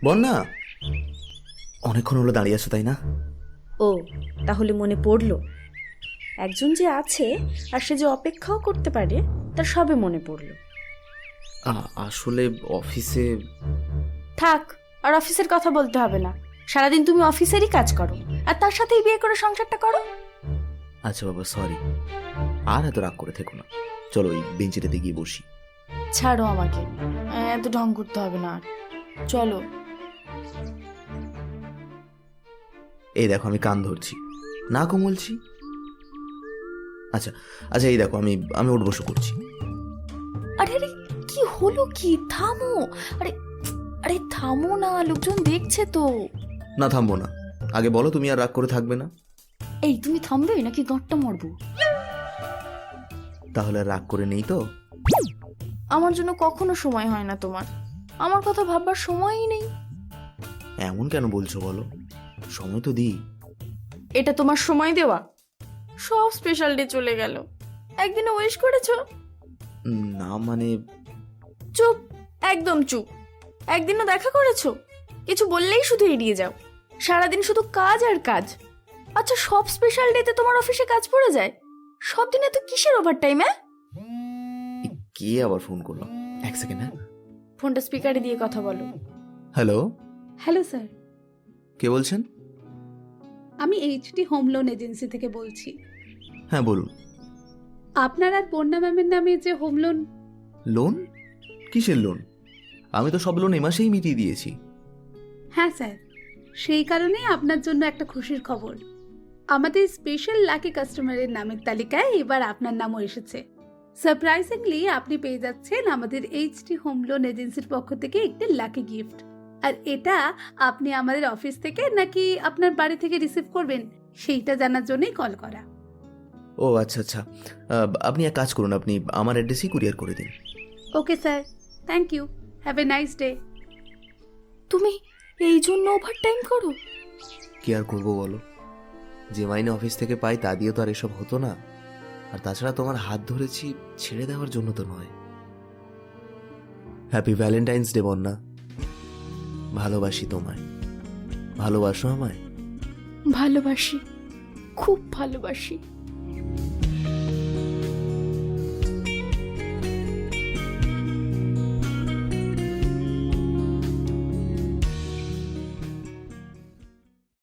বন্যা, অনেকক্ষণ হলো দাঁড়িয়ে আছো তাই না? ও, তাহলে মনে পড়লো একজন যে আছে আর সে যে অপেক্ষাও করতে পারে, তার সবে মনে পড়লো। আসলে অফিসে। থাক, আর অফিসের কথা বলতে হবে না। সারাদিন তুমি অফিসেরই কাজ করো, আর তার সাথেই বিয়ে করে সংসারটা করো। আচ্ছা বাবা, সরি। আর এত রাগ করে থেকো না। চলো ওই বেঞ্চিটাতে গিয়ে বসি। ছাড়ো আমাকে, এত ঢং করতে হবে না আর। চলো। এই দেখো আমি কান ধরছি, না কোমলছি। আচ্ছা আচ্ছা, এই দেখো আমি আমি ওঠ বসে করছি। আরে আরে, কি হলো কি? থামো। আরে আরে থামো না, লোকজন দেখছে তো। না থামবো না, আগে বলো তুমি আর রাগ করে থাকবে না? এই তুমি থামবে নাকি গাঁটটা মারবো? তাহলে আর রাগ করে নেই তো? আমার জন্য কখনো সময় হয় না তোমার, আমার কথা ভাববার সময়ই নেই। এমন কেন বলছো বলো, সময় তো দিই। এটা তোমার সময় দেওয়া? সব স্পেশাল ডে চলে গেল, একদিনে উইশ করেছো? না মানে। চুপ, একদম চুপ। একদিনও দেখা করেছো? কিছু বললেই শুধু এড়িয়ে যাও, সারাদিন শুধু কাজ আর কাজ। আচ্ছা, সব স্পেশাল ডেতে তোমার অফিসে কাজ পড়ে যায়? সব দিনে তো কিসের ওভারটাইম? কে আবার ফোন করলো? এক সেকেন্ড। হ্যাঁ, ফোনটা স্পিকারে দিয়ে কথা বলো। হ্যালো। হ্যালো স্যার, কে বলছেন? আমি এইচডি হোম লোন এজেন্সি থেকে বলছি। হ্যাঁ বলুন। আপনার আর বন্যা ম্যামের নামে যে হোম লোন। লোন? কিসের লোন? আমি তো সব লোন এ মাসেই মিটিয়ে দিয়েছি। হ্যাঁ স্যার, সেই কারণেই আপনার জন্য একটা খুশির খবর। আমাদের স্পেশাল লাকি কাস্টমারের নামের তালিকায় এবার আপনার নামও এসেছে। সারপ্রাইজিংলি আপনি পেয়ে যাচ্ছেন আমাদের এইচডি হোম লোন এজেন্সির পক্ষ থেকে একটি লাকি গিফট। আর এটা আপনি আমাদের অফিস থেকে নাকি আপনার বাড়ি থেকে রিসিভ করবেন, সেইটা জানার জন্যই কল করা। ও আচ্ছা আচ্ছা, আপনি এক কাজ করুন, আপনি আমার অ্যাড্রেসেই কুরিয়ার করে দিন। Okay sir, thank you, have a nice day. তুমি এই জন্য ওভারটাইম করো? কি আর করবো বলো, যে মাইনে অফিস থেকে পাই তা দিয়ে তো আর এসব হতো না। আর তাছাড়া তোমার হাত ধরেছি ছেড়ে দেওয়ার জন্য তো নয়। হ্যাপি ভ্যালেন্টাইন্স ডে বন্যা। ভালোবাসি তোমায়। ভালোবাসো আমায়? ভালোবাসি, খুব ভালোবাসি।